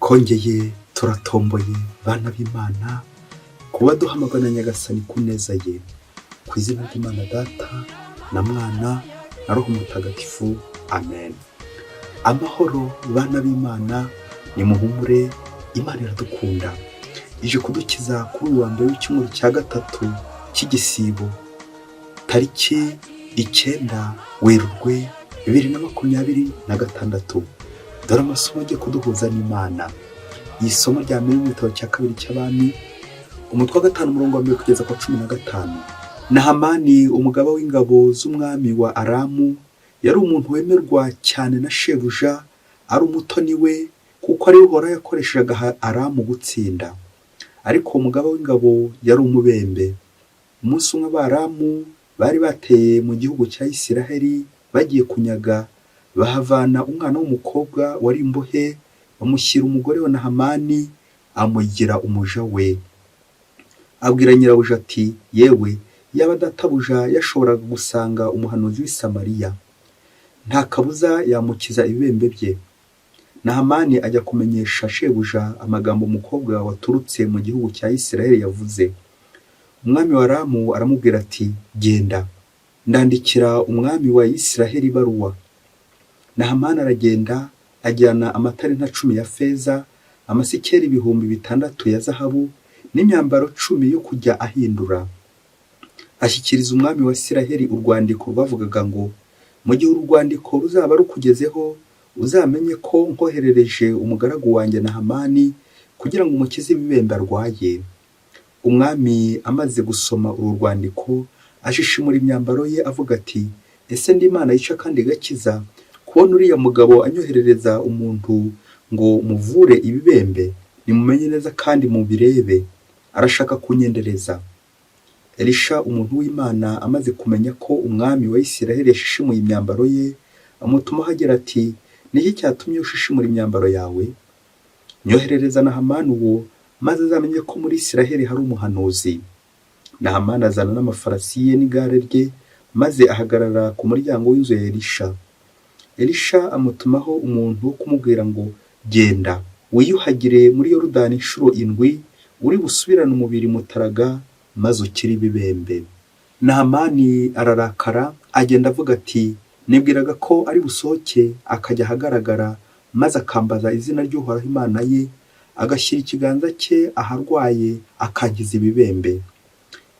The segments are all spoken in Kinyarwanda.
kongeye turatomboye bana b'Imana kuba duhamagara Nyagasani ku neza ye, ku izina ry'Imana Data na Mwana na Roho Mutagatifu, amen. Amahoro bana b'Imana, nimuhumure, Imana iradukunda, ije kudukiza kuri uyu wa mbere w'icyumweru cya gatatu cy'igisibo, tariki 9 Werurwe 2026. Dore amasomo agiye kuduhuza n'Imana. Isomo rya mbere mu gitabo cya kabiri cy'Abami, umutwe wa 5 umurongo wa 1 kugeza kwa 15. Nahamani umugaba w'ingabo z'umwami wa Aramu yari umuntu wemerwa cyane na shebuja, ari umutoni we, kuko ari Uhoraho yakoreshaga Aramu gutsinda. Ariko umugaba w'ingabo yari umubembe. Umunsi umwe Abaramu bari bateye mu gihugu cya Isiraheli bagiye kunyaga, bahavana umwana w'umukobwa wari imbohe, bamushyira umugore wa Nahamani, amugira umuja we. Abwira nyirabuja ati, yewe yaba databuja yashoboraga gusanga umuhanuzi w'i Samariya, nta kabuza yamukiza ibibembe bye. Nahamani ajya kumenyesha shebuja amagambo umukobwa waturutse mu gihugu cya Isiraheli yavuze. Umwami wa Aramu aramubwira ati, genda, ndandikira umwami wa Isiraheli ibaruwa. Nahamani aragenda, ajyana amatalenta 10 ya feza, amasikeli 600 ya zahabu, n'imyambaro 10 yo kujya ahindura. Ashyikiriza umwami wa Isiraheli urwandiko rwavugaga ngo, mu gihe urwandiko ruzaba rukugezeho, uzamenye ko nkoherereje umugaragu wanjye Nahamani kugira ngo umukize ibibembe arwaye. Umwami amaze gusoma uru rwandiko, ashishimura imyambaro ye avuga ati, ese ndi Imana yica kandi igakiza, kubona uriya mugabo anyoherereza umuntu ngo muvure ibibembe? Nimumenye neza kandi mubirebe, arashaka kunyendereza. Elisha umuntu w'Imana amaze kumenya ko umwami wa Isiraheli yashishimuye imyambaro ye, amutumaho agira ati, niki cyatumye ushishimura imyambaro yawe? Nyoherereza Nahamani uwo, maze azamenye ko muri Isiraheli hari umuhanuzi. Nahamani azana n'amafarasi ye n'igare rye, maze ahagarara ku muryango w'inzu ya Elisha. Elisha amutumaho umuntu wo kumubwira ngo, genda wiyuhagire muri Yorodani inshuro 7, uri busubirane umubiri mutaraga, maze ukiri ibibembe. Nahamani ararakara, agenda avuga ati, nibwiraga ko ari busohoke akajya ahagaragara, maze akambaza izina ry'Uhoraho Imana ye, agashyira ikiganza cye aharwaye, akankiza ibibembe.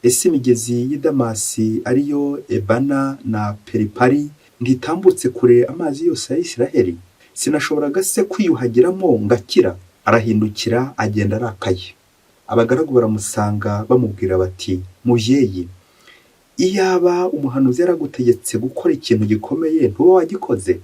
Ese imigezi y'i Damasi ariyo Ebana na Peripari ntitambutse kure amazi yose ya Isiraheli? Sinashoboraga se kwiyuhagiramo ngakira? Arahindukira agenda arakaye. Abagaragu baramusanga bamubwira bati, muvyeyi, iyaba umuhanuzi yaragutegetse gukora ikintu gikomeye ntuba wagikoze?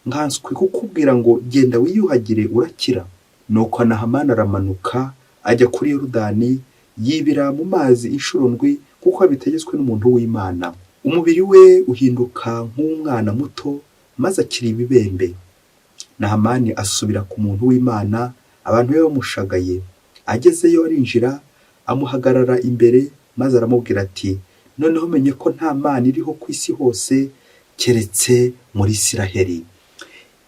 Nkanswe kukubwira ngo genda wiyuhagire urakira. Nuko Nahamani aramanuka ajya kuri Yorodani, yibira mu mazi inshuro 7, kuko abitegetswe n'umuntu w'Imana. Umubiri we uhinduka nk'umwana muto, maze akiri ibibembe. Nahamani asubira ku muntu w'Imana, abantu be bamushagaye. Agezeyo arinjira, amuhagarara imbere, maze aramubwira ati, noneho menye ko nta Mana iriho ku isi hose keretse muri Isiraheli.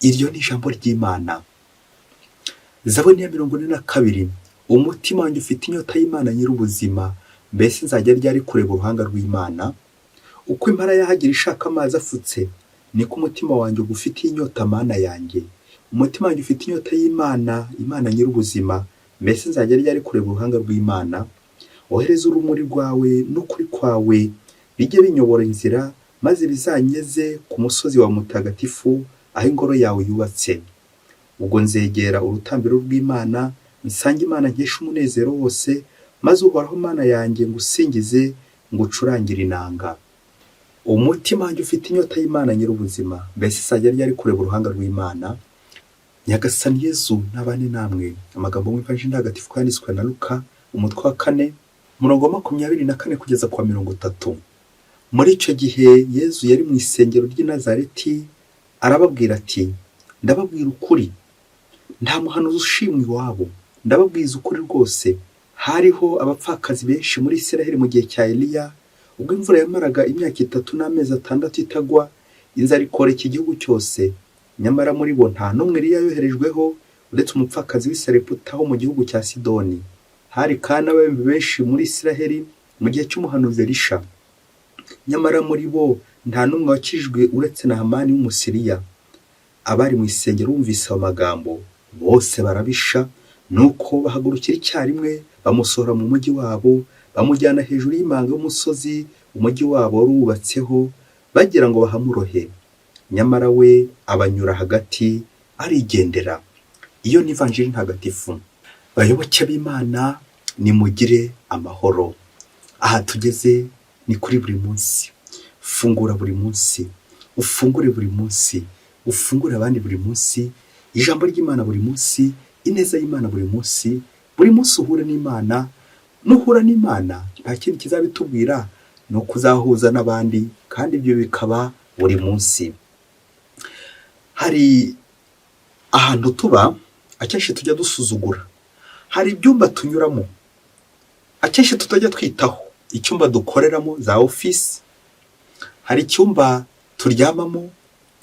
Iryo ni ijambo ry'Imana. Zaburi ya 42. Umutima wanjye ufite inyota y'Imana nyir'ubuzima, mbese nzajya ryari kureba uruhanga rw'Imana? Uko impara yahagira ishaka amazi afutse, niko umutima wanjye ugufitiye inyota Mana yanjye. Umutima wanjye ufite inyota y'Imana, Imana nyir'ubuzima, mbese nzajya ryari kureba uruhanga rw'Imana? Ohereza urumuri rwawe n'ukuri kwawe, bijye binyobora inzira, maze bizanyeze ku musozi wa mutagatifu, aho ingoro yawe yubatse. Ubwo nzegera urutambiro rw'Imana, nsange Imana nkesha umunezero wose, maze Uhoraho Mana yanjye ngusingize, ngucurangire inanga. Umutima wanjye ufite inyota y'Imana nyir'ubuzima, mbese nzajya ryari kureba uruhanga rw'Imana? Nyagasani Yezu nabane namwe. Amagambo mu ivanjili ntagatifu yanditswe na Luka, umutwe wa 4 umurongo wa 24 kugeza kwa 30. Muri icyo gihe Yezu yari mu isengero ry'i Nazareti, arababwira ati, ndababwira ukuri, nta muhanuzi ushimwe iwabo. Ndababwiza ukuri rwose, hariho abapfakazi benshi muri Isiraheli mu gihe cya Eliya, ubwo imvura yamaraga imyaka 3 n'amezi 6 itagwa, inzara ikoreka igihugu cyose. Nyamara muri bo nta n'umwe Eliya yoherejweho, uretse umupfakazi w'i Sareputa wo mu gihugu cya Sidoni. Hari kandi abami benshi muri Isiraheli mu gihe cy'umuhanuzi Elisha, nyamara muri bo nta n'umwe wakijijwe uretse Nahamani w'Umusiriya. Abari mu isengero bumvise ayo magambo bose barabisha, nuko bahagurukira icyarimwe bamusohora mu mujyi wabo, bamujyana hejuru y'imanga y'umusozi umujyi wabo wari wubatseho, bagira ngo bahamurohe. Nyamara we abanyura hagati arigendera. Iyo ni ivanjiri ntagatifu. Bayoboke b'Imana, nimugire amahoro. Aha tugeze ni kuri buri munsi. Fungura buri munsi, ufungure buri munsi, ufungure abandi buri munsi, ijambo ry'Imana buri munsi, ineza y'Imana buri munsi uhure n'Imana. Nuhura n'Imana nta kindi kizabitubwira, ni ukuzahuza n'abandi, kandi ibyo bikaba buri munsi. Hari ahantu tuba akenshi tujya dusuzugura, hari ibyumba tunyuramo akenshi tutajya twitaho, icyumba dukoreramo za ofisi, hari icyumba turyamamo,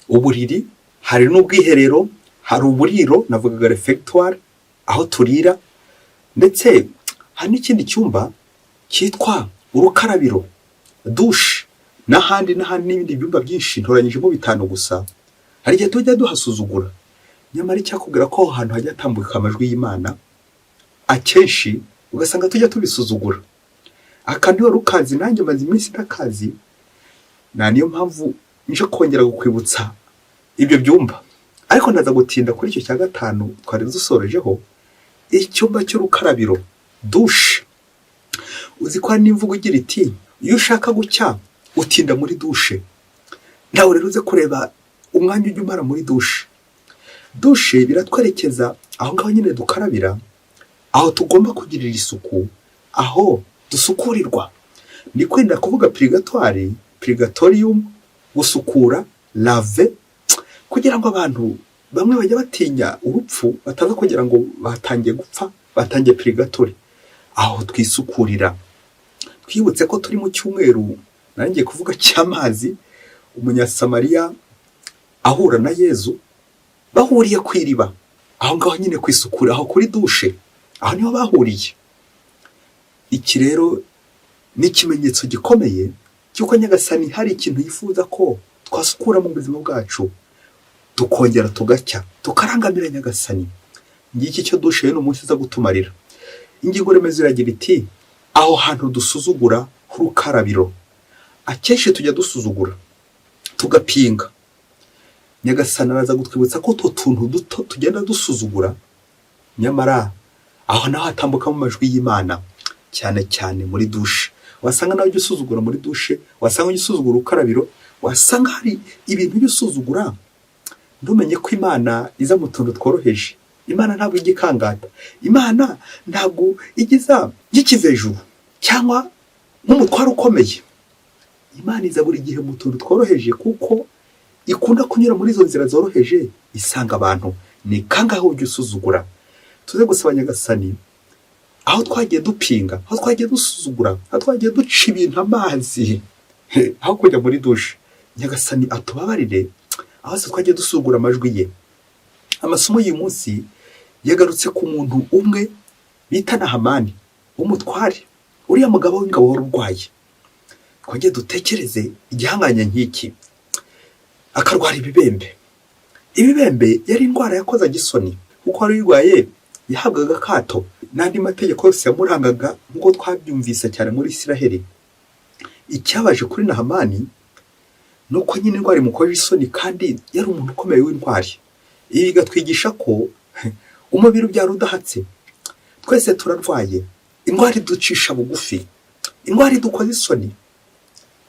uburiri, hari n'ubwiherero, hari uburiro navugaga refectoire aho turira, ndetse hari n'ikindi cyumba cyitwa urukarabiro, douche, n'ahandi n'ibindi byumba byinshi ntoranyijemo 5 gusa. Hari igihe tujya duhasuzugura, nyamara icyakubwira ko aho hantu hajya hatambuka amajwi y'Imana, akenshi ugasanga tujya tubisuzugura. Akandi wari ukazi, nanjye maze iminsi ntakazi, niyo mpamvu nje kongera gukwibutsa ibyo byumba. Ariko ndaza gutinda kuri icyo cya 5 twari dusorejeho, icyumba cy'urukarabiro, douche. Uzi ko hari n'imvugo igira iti, iyo ushaka gucya utinda muri douche. Nawe rero uze kureba umwanya ujya umara muri douche. Douche biratwerekeza aho ngaho nyine dukarabira, aho tugomba kugirira isuku, aho dusukurirwa. Ni kwenda kuvuga purgatoire, purgatorium, gusukura, lave, kugira ngo abantu bamwe bajya batinya urupfu, bataza kugira ngo batangiye gupfa, batangiye purgatoire. Aho twisukurira. Twibutse ko turi mu cyumweru, nangiye kuvuga cy'amazi, Umunyasamariya ahura na Yezu, bahuriye ku iriba, aho ngaho nyine kwisukura, aho kuri douche, aho niho bahuriye. Iki rero ni ikimenyetso gikomeye cy'uko Nyagasani hari ikintu yifuza ko twasukura mu buzima bwacu, tukongera tugacya, tukarangamira Nyagasani. Ngiki cyo douche rero umunsi za gutumarira. Ingingo remezo iragira iti, aho hantu dusuzugura h'urukarabiro. Akenshi tujya dusuzugura, tugapinga. Nyagasani araza gutwibutsa ko tuntu duto tugenda dusuzugura, nyamara aho naho hatambuka mu majwi y'Imana, cyane cyane muri douche. Wasanga nawe ujya usuzugura muri douche, wasanga ujya usuzugura urukarabiro, wasanga hari ibintu ujya usuzugura, ntumenye ko Imana iza mu tuntu tworoheje. Imana ntabwo igikangata, Imana ntabwo igiza y'ikivejuru cyangwa nk'umutwaro ukomeye. Imana iza buri gihe mu tuntu tworoheje, kuko ikunda kunyura muri izo nzira zoroheje isanga abantu. Ni kangahe ujya usuzugura? Tuze gusaba Nyagasani, aho twagiye dupinga, aho twagiye dusuzugura, aho twagiye duca ibintu amazi, aho kujya muri douche, Nyagasani atubabarire aho se twagiye dusuzugura amajwi ye. Amasomo y'uyu munsi yagarutse ku muntu umwe bita Nahamani w'umutware, uriya mugabo w'ingabo wari urwaye. Twagiye dutekereze igihanganya nk'iki, akarwara ibibembe. Ibibembe yari indwara yakozaga isoni, kuko wari urwaye yahabwaga akato n'andi mategeko yose yamurangaga, nk'uko twabyumvise cyane muri Isiraheli. Icyabaje kuri Nahamani nuko nyine indwara imukoje isoni, kandi yari umuntu ukomeye w'intwari. Ibi bigatwigisha ko umubiri ubyara udahatse. Twese turarwaye, indwara iducisha bugufi, indwara idukoza isoni,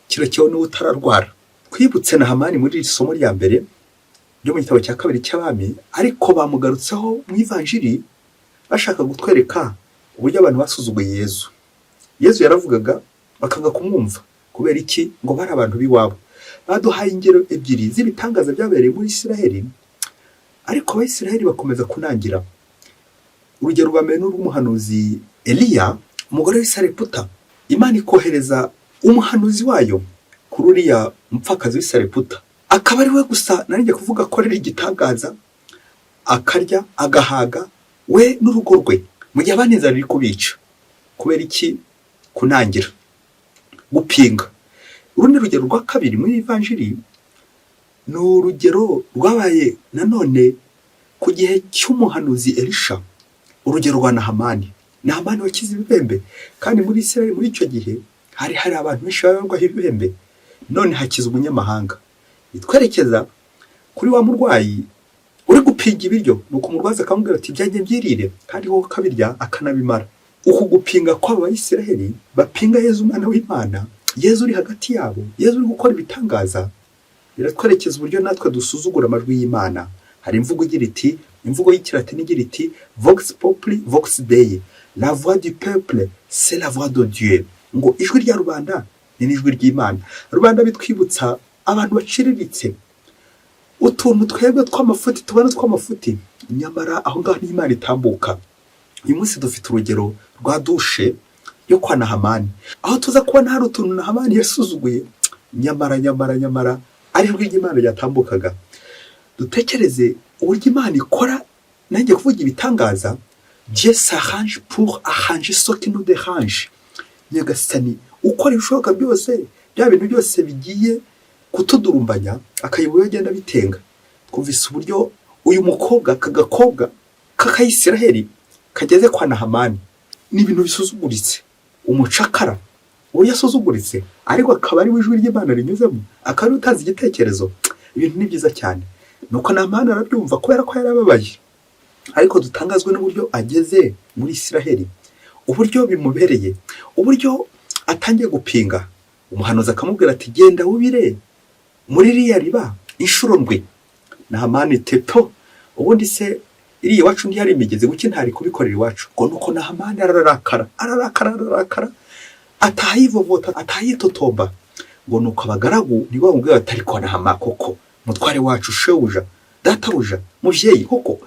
kirakeho n'uwo utararwara. Twibutse Nahamani muri iri somo rya mbere ryo mu gitabo cya 2 cy'Abami, ariko bamugarutseho mu ivanjiri bashaka gutwereka uburyo abantu basuzuguye Yezu. Yezu yaravugaga bakanga kumwumva. Kubera iki? Ngo bari abantu b'iwabo. Baduhaye ingero ebyiri z'ibitangaza byabereye muri Isiraheli, ariko Abayisiraheli bakomeza kunangira. Urugero rwa mbere n'urw'umuhanuzi Eliya, umugore w'i Sareputa. Imana ikohereza umuhanuzi wayo kuri uriya mupfakazi w'i Sareputa, akaba ari we gusa narinjye kuvuga ko ari igitangaza akarya agahaga we n'urugo rwe, mu gihe abandi inzara iri kubica. Kubera iki? Kunangira, gupinga. Urundi rugero rwa kabiri muri ivanjiri ni urugero rwabaye nanone ku gihe cy'umuhanuzi Elisha, urugero rwa Nahamani. Nahamani wakize ibibembe, kandi muri Isirayeli muri icyo gihe hari abantu benshi barwaye ibibembe, none hakiza umunyamahanga. Twerekeza kuri wa murwayi uri gupinga ibiryo, nuko umurwaza akamubwira ati byanjye byirire, kandi wowe kabirya akanabimara. Uku gupinga kw'aba Isirayeli bapinga Yezu umwana w'Imana, Yezu uri hagati yabo, Yezu uri gukora ibitangaza, biratwerekeza uburyo natwe dusuzugura amajwi y'Imana. Hari imvugo igira iti, imvugo y'ikilatini igira iti vox populi vox dei, la voix du peuple c'est la voix de Dieu. Ngo ijwi rya rubanda ni n'ijwi ry'Imana. Rubanda bitwibutsa abantu baciriritse, utuntu twebwe tw'amafuti tubona tw'amafuti, nyamara aho ngaho n'Imana itambuka. Uyu munsi dufite urugero rwa dushe yo kwa Nahamani, aho tuza kubona hari utuntu Nahamani yasuzuguye, nyamara ari ijwi ry'Imana ryatambukaga. Dutekereze uburyo Imana ikora, nanjye kuvuga ibitangaza. Dieu s'arrange pour arranger ce qui nous dérange. Nyagasani ukora ibishoboka byose, bya bintu byose bigiye kutudurumbanya akayobora agenda bitenga. Twumvise uburyo uyu mukobwa kagakobwa k'Isiraheli kageze kwa Nahamani, ni ibintu bisuzuguritse. Umucakara uwo yasuzuguritse, ariko akaba ari ijwi ry'Imana rinyuzemo, akaba utazi igitekerezo. Ibintu ni byiza cyane. Nuko Nahamani arabyumva kubera ko yarababaye, ariko dutangazwe n'uburyo ageze muri Isiraheli, uburyo bimubereye, uburyo atangiye gupinga. Umuhanuzi akamubwira ati genda wubire muri iriya riba inshuro ndwi. Nahamani teto, ubundi se iriya iwacu ntihari imigezi, kuki ntari kubikorera iwacu? Ngo nuko Nahamani ararakara, atahivovota, atahitotomba. Ngo nuko abagaragu nibo bamubwira ati ariko Nahamani koko mutware wacu, shebuja, databuja, muvyeyi, koko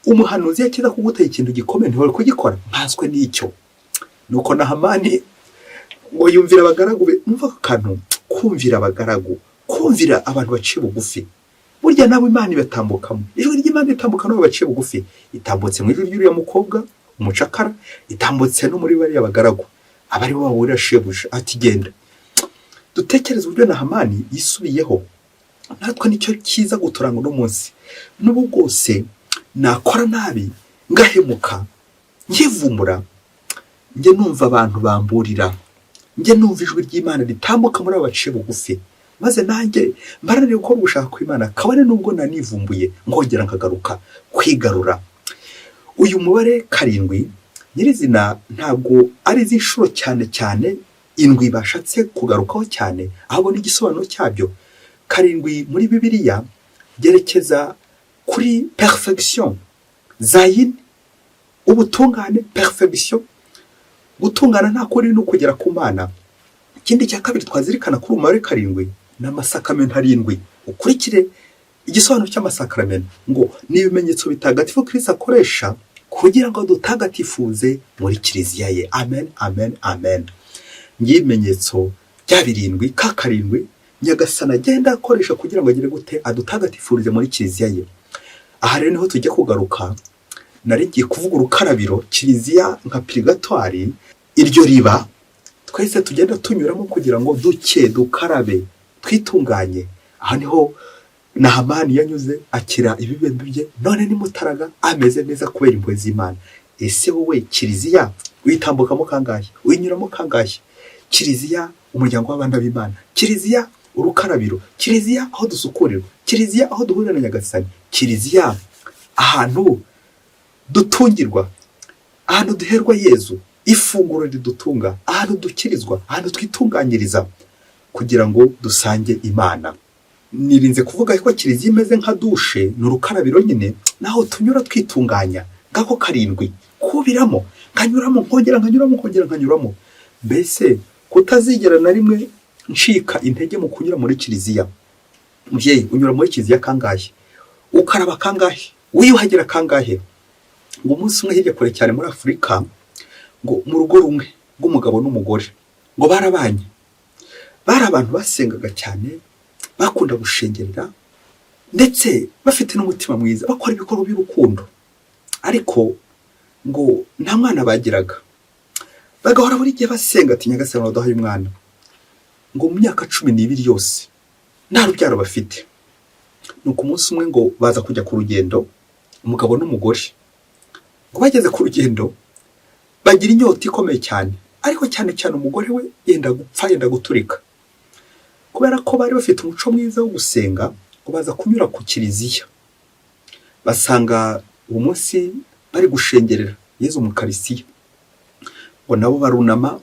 umuhanuzi yakiza kugutera ikintu gikomeye ntiwari kugikora? Mpazwe n'icyo. Nuko Nahamani ngo yumvira abagaragu be. Numva akantu kumvira abagaragu, kumvira abantu baciye bugufi. Burya nawe Imana ibatambukamo, ijwi ry'Imana ritambuka n'abo baciye bugufi. Itambutse mu ijwi ry'uriya mukobwa umucakara, itambutse no muri bariya bagaragu abari bo bahurira shebuja ati genda. Dutekereze uburyo Nahamani yisubiyeho. Natwe nicyo kiza guturanga no munsi. N'ubu bwose nakora nabi, ngahemuka, nkivumbura, njye numva abantu bamburira, njye numva ijwi ry'Imana ritambuka muri abo baciye bugufi, maze nanjye mbaranire gukora ugushaka kw'Imana, kabone nubwo nanivumbuye nkongera nkagaruka kwigarura. Uyu mubare 7 nyirizina ntabwo ari iz'inshuro cyane indwi bashatse kugarukaho cyane, ahubwo n'igisobanuro cyabyo. 7 muri Bibiliya byerekeza kuri perfection, zayin, ubutungane, perfection, gutungana nta kuri no kugera ku Mana. Ikindi cya kabiri twazirikana kuri umubare 7 n'amasakamento 7. Ukurikire igisobanuro cy'amasakamento ngo ni ibimenyetso bitagatifu Kristo akoresha kugira ngo dutagatifuze muri kiliziya ye. Amen, amen, amen. Ngibimenyetso bya 7 ka 7 Nyagasana agenda akoresha kugira ngo agire gute adutagatifurize muri kiliziya ye. Aha rero niho tujya kugaruka. Narigiye kuvuga urukarabiro, kiliziya nka purgatoire, iryo riba twese tugenda tunyuramo kugira ngo dukarabe, twitunganye. Aha niho Nahamani yanyuze akira ibibembe bye, none ni mutaraga ameze neza kubera impuhwe z'Imana. Ese wowe kiliziya uyitambukamo kangahe? Uyinyuramo kangahe? Kiliziya umuryango w'abana b'Imana, kiliziya urukarabiro, kiliziya aho dusukurirwa, kiliziya aho duhurira na Nyagasani, kiliziya ahantu dutungirwa, ahantu duherwa Yezu, ifunguro ridutunga, ahantu dukirizwa, ahantu twitunganyiriza kugira ngo dusange Imana. Nirinze kuvuga ko kiliziya imeze nka dushe, n'urukarabiro nyine, naho tunyura twitunganya. Ngako 7 kubiramo, nkanyuramo. Mbese kutazigera na rimwe ncika intege mu kunyura muri kiliziya. Muvyeyi, unyura muri kiliziya kangahe? Ukaraba kangahe? Wiyuhagira kangahe? Ngo umunsi umwe hirya kure cyane muri Afurika, ngo mu rugo rumwe rw'umugabo n'umugore, ngo barabanye, bari abantu basengaga cyane, bakunda gushengerera, ndetse bafite n'umutima mwiza, bakora ibikorwa by'urukundo, ariko ngo nta mwana bagiraga. Bagahora buri gihe basenga ati Nyagasani waduhaye umwana. Ngo mu myaka 12 yose nta rubyaro bafite. Nuko umunsi umwe ngo baza kujya ku rugendo, umugabo n'umugore. Ngo bageze ku rugendo bagira inyota ikomeye cyane, ariko cyane cyane umugore we yenda gupfa, yenda guturika. Kubera ko bari bafite umuco mwiza wo gusenga, ngo baza kunyura ku kiliziya. Basanga uwo munsi bari gushengerera Yezu mu Karisiya. Ngo nabo barunama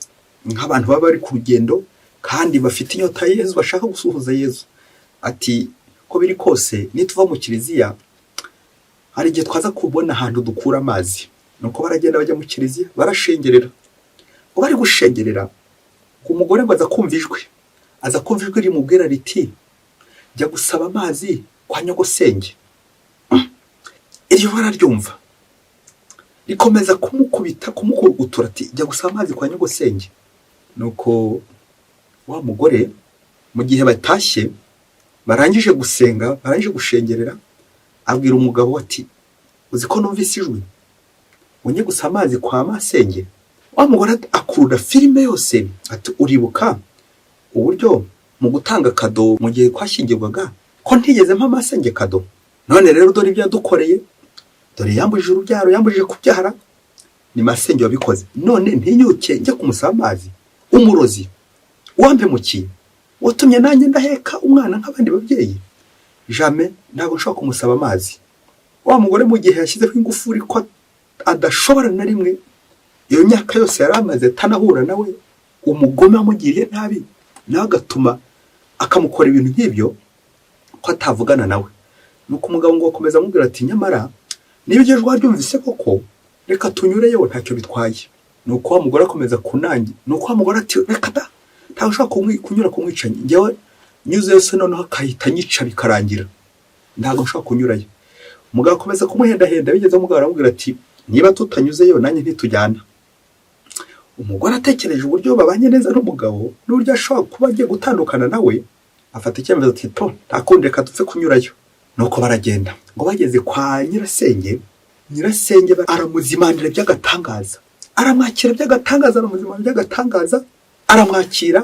nk'abantu baba bari ku rugendo kandi bafite inyota ya Yezu, bashaka gusuhuza Yezu. Ati ko biri kose nituva mu kiliziya hari igihe twaza kubona ahantu dukura amazi. Nuko baragenda bajya mu kiliziya barashengerera. Ngo bari gushengerera umugore ngo aza kumva ijwi. Aza kumva ijwi rimubwira riti jya gusaba amazi kwa nyogosenge. Iryo bararyumva rikomeza kumukubita, kumukurugutura ati jya gusaba amazi kwa nyogosenge. Nuko wa mugore mu gihe batashye barangije gusenga, barangije gushengerera, abwira umugabo ati uzi ko numvise ijwi unye gusaba amazi kwa masenge. Wa mugore akurura filime yose ati uribuka uburyo mu gutanga kado mu gihe kwashingirwaga ko ntigeze mpa masenge kado, none rero dore ibyo yadukoreye, dore yambujije urubyaro, yambujije kubyara, ni masenge wabikoze, none ntinyuke njye kumusaba amazi. Umurozi wampemukiye watumye nanjye ndaheka umwana nk'abandi babyeyi, jamais ntabwo nshobora kumusaba amazi. Wa mugore mu gihe yashyizeho ingufuri ko adashobora na rimwe, iyo myaka yose yari amaze atanahura nawe, umugome amugiriye nabi, nawe agatuma akamukora ibintu nk'ibyo ko atavugana nawe. Nuko umugabo ngo akomeza amubwira ati nyamara niba iryo jwi waryumvise koko reka tunyureyo ntacyo bitwaye. Nuko wa mugore akomeza kunangi. Nuko wa mugore ati reka da ntabwo nshobora kunyura kumwicanyi, njyewe nyuze yose noneho akahita nyica bikarangira, ntabwo nshobora kunyurayo. Umugabo akomeza kumuhendahenda, bigeze umugabo aramubwira ati niba tutanyuzeyo nanjye ntitujyana. Umugore atekereje uburyo babanye neza n'umugabo n'uburyo ashobora kuba agiye gutandukana nawe, afata icyemezo ati to ntakundi reka dupfe kunyurayo. Nuko baragenda. Ngo bageze kwa nyirasenge, nyirasenge aramuzimanira by'agatangaza, aramwakira by'agatangaza, aramuzimanira by'agatangaza, aramwakira,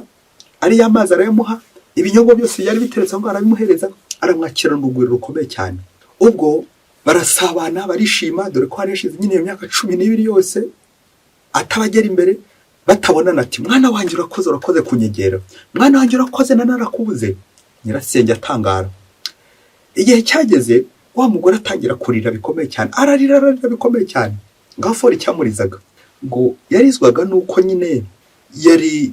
ari y'amazi arayamuha, ibinyobwa byose byari biteretse aho arabimuhereza, aramwakira n'urugwiro rukomeye cyane. Ubwo barasabana barishima, dore ko hari hashize nyine iyo myaka 12 yose atabagera imbere batabonana. Ati mwana wanjye urakoze kunyegera, mwana wanjye urakoze narakubuze. Nyirasenge atangara. Igihe cyageze wa mugore atangira kurira bikomeye cyane, ararira bikomeye cyane, ngafori cyamurizaga. Ngo yarizwaga nuko nyine yari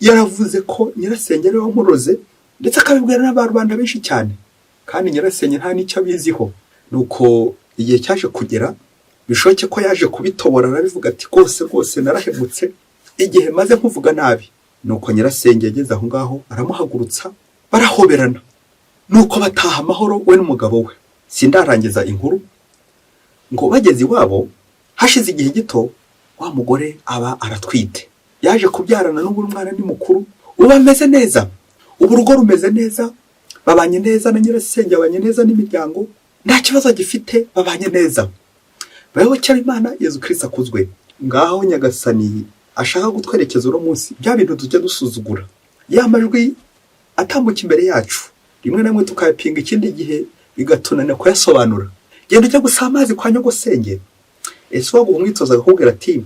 yaravuze ko nyirasenge ari wamuroze, ndetse akabibwira n'abarubanda benshi cyane, kandi nyirasenge nta nicyo abiziho. Nuko igihe cyaje kugera bishoke ko yaje kubitobora, arabivuga ati rwose narahemutse igihe maze nkuvuga nabi. Nuko nyirasenge yageze aho ngaho aramuhagurutsa, barahoberana. Nuko bataha amahoro we n'umugabo we. Sindarangiza inkuru. Ngo bageze iwabo hashize igihe gito, wa mugore aba aratwite, yaje kubyarana n'ubwo umwana ni mukuru, ubu ameze neza, ubu urugo rumeze neza, babanye neza na nyirasenge, babanye neza n'imiryango, nta kibazo gifite, babanye neza. Bayoboke Imana, Yezu Kristo akuzwe. Ngaho Nyagasani ashaka gutwerekeza uno munsi bya bintu tujya dusuzugura, ya majwi atambuka imbere yacu, rimwe na rimwe tukayapinga, ikindi gihe bigatunana kuyasobanura. Genda ujya gusaba amazi kwa nyogosenge. Ese waguha umwitozo akakubwira ati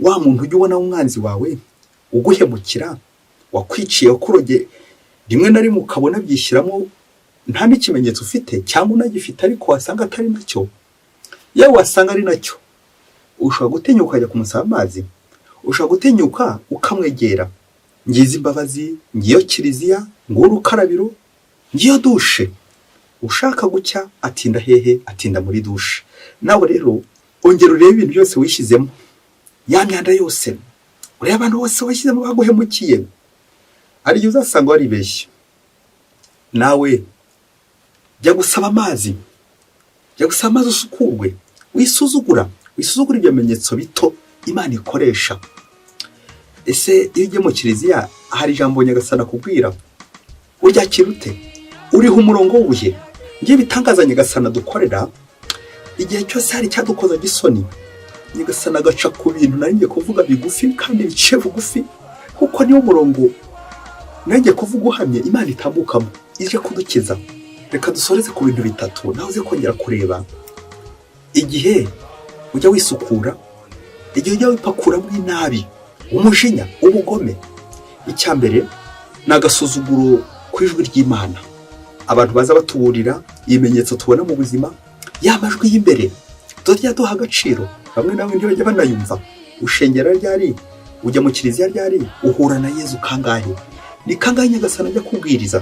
wa muntu ujya ubona umwanzi wawe uguhemukira, wakwiciye, wakuroge, rimwe na rimwe ukabona byishyiramo nta n'ikimenyetso ufite cyangwa unagifite ariko wasanga atari nacyo, yewe wasanga ari nacyo, ushobora gutinyuka ukajya kumusaba amazi, ushobora gutinyuka ukamwegera. Ngize imbabazi, ngiyo kiliziya, nguru urukarabiro, ngiyo dushe. Ushaka gucya atinda hehe? Atinda muri dushe. Nawe rero ongera urebe ibintu byose wishyizemo, ya myanda yose, urebe abantu bose washyizemo baguhemukiye, ari igihe uzasanga waribeshye. Nawe jya gusaba amazi, jya gusaba amazi usukurwe, wisuzugura ibyo bimenyetso bito Imana ikoresha. Ese iyo ugiye mu kiliziya hari ijambo Nyagasani akubwira, uryakira ute? Uriho umurongo w'ubuye, ngiye bitangaza Nyagasani dukorera igihe cyose hari cyadukoza gisoni, Nyagasani agaca ku bintu narinjye kuvuga bigufi kandi biciye bugufi, kuko niwo murongo nanjye kuvuga uhamye Imana itambukamo ije kudukiza. Reka dusoreze ku bintu bitatu naho uze kongera kureba. Igihe ujya wisukura, igihe ujya wipakuramo inabi, umujinya, ubugome. Icya mbere ni agasuzuguro ku ijwi ry'Imana. Abantu baza batuburira ibimenyetso tubona mu buzima, y'amajwi y'imbere tujya duha agaciro. Bamwe nawe ntibajya banayumva. Ushengera ryari, ujya mu kiliziya ryari, uhura na Yezu kangahe? Ni kangahe Nyagasani ajya kubwiriza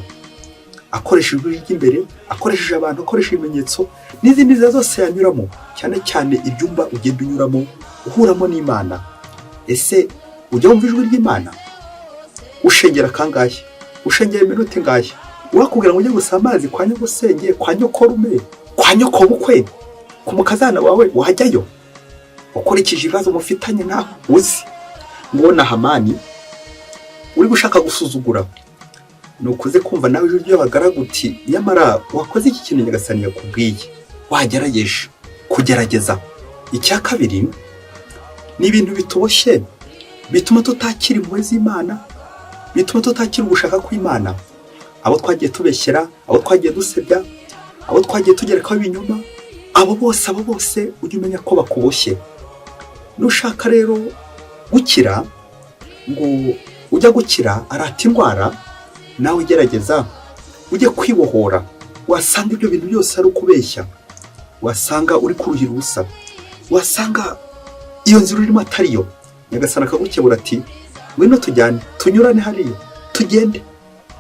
akoresha ijwi ry'imbere, akoresheje abantu, akoresha ibimenyetso n'izindi nzira zose yanyuramo, cyane cyane ibyumba ugenda unyuramo uhuramo n'Imana. Ese ujya wumva ijwi ry'Imana? Ushengera kangahe? Ushengera iminota ingahe? Wakubwira ngo ujye gusa amazi kwa nyogosenge, kwa nyokorume, kwa nyokobukwe, ku mukazana wawe wajyayo ukurikije ibibazo mufitanye naho uzi. Ngo na Hamani uri gushaka gusuzugura, nukuze kumva nawe ijwi ry'abagaragu uti nyamara wakoze iki kintu Nyagasani yakubwiye, wagerageje kugerageza. Icya kabiri ni ibintu bituboshye bituma tutakira impuhwe z'Imana, bituma tutakira ugushaka kw'Imana. Abo twagiye tubeshyera, abo twagiye dusebya, abo twagiye tugerekaho ibinyoma, abo bose ujye umenya ko bakuboshye. Nushaka rero gukira, ngo ujya gukira arata indwara, nawe ugerageza ujye kwibohora. Wasanga ibyo bintu byose ari ukubeshya, wasanga uri kuruhira ubusa, wasanga iyo nzira urimo atariyo. Nyagasani akagukebura ati ngwino tujyane, tunyurane hariya, tugende.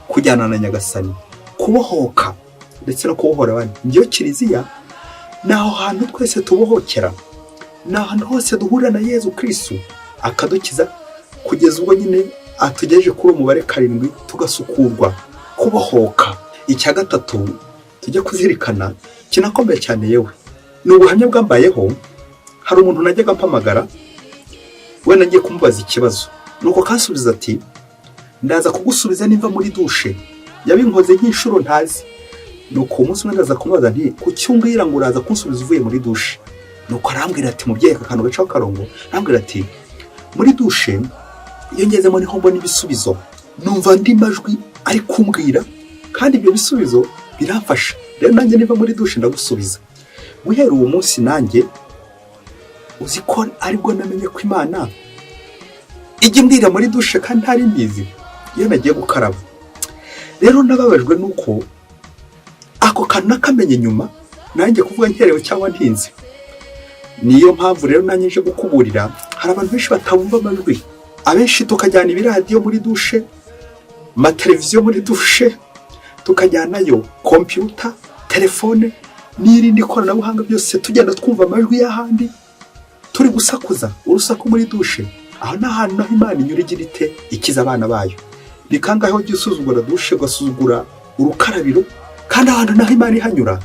Kujyana na Nyagasani, kubohoka ndetse no kubohora abandi. Ngiyo kiliziya ni aho hantu twese tubohokera, ni ahantu hose duhurira na Yezu Kristo akadukiza, kugeza ubwo nyine atugejeje kuri umubare 7 tugasukurwa, kubohoka. Icya gatatu tujya kuzirikana kinakomeye cyane yewe, ni ubuhamya bwambayeho. Hari umuntu najyaga mpamagara, we nagiye kumubaza ikibazo, nuko kansubiza ati ndaza kugusubiza nimva muri dushe. Yabinkoze nk'inshuro ntazi. Nuko umunsi umwe ndaza kumubaza nti kucyumbwira ngo uraza kunsubiza uvuye muri dushe. Nuko arambwira ati mubyeyi akantu gacaho karongo, arambwira ati muri dushe iyo ngezemo niho mbona ibisubizo, numva ndi majwi ari kumbwira kandi ibyo bisubizo biramfasha. Rero nanjye niba muri dushe ndagusubiza. Guhera uwo munsi nanjye uzi ko aribwo namenye ko Imana ijya imbwira muri dushe kandi ntari mbizi iyo nagiye gukaraba. Rero nababajwe nuko ako kantu nakamenye nyuma, nanjye kuvuga nkerewe cyangwa ntinze. Niyo mpamvu rero nanjye nje gukuburira, hari abantu benshi batabumva amajwi. Abenshi tukajyana ibiradiyo muri dushe, amateleviziyo muri dushe, tukajyanayo kompiyuta, telefone n'irindi koranabuhanga byose, tugenda twumva amajwi y'ahandi, turi gusakuza urusaku muri dushe. Aho ni ahantu naho Imana inyura igira ite ikiza abana bayo. Ni kangahe ujya usuzugura dushe, ugasuzugura urukarabiro, kandi ahantu naho Imana ihanyura.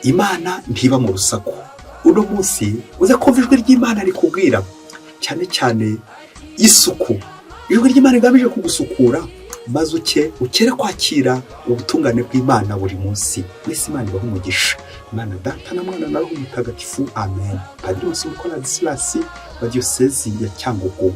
Imana ntiba mu rusaku. Uno munsi uze kumva ijwi ry'Imana rikubwira, cyane cyane isuku. Ijwi ry'Imana rigamije kugusukura, maze ukere kwakira ubutungane bw'Imana buri munsi. Mwese Imana ibahe umugisha. Imana Data na Mwana na Roho Mutagatifu. Amen. Padiri Musumbuko Ladislas wa Diyosezi ya Cyangugu.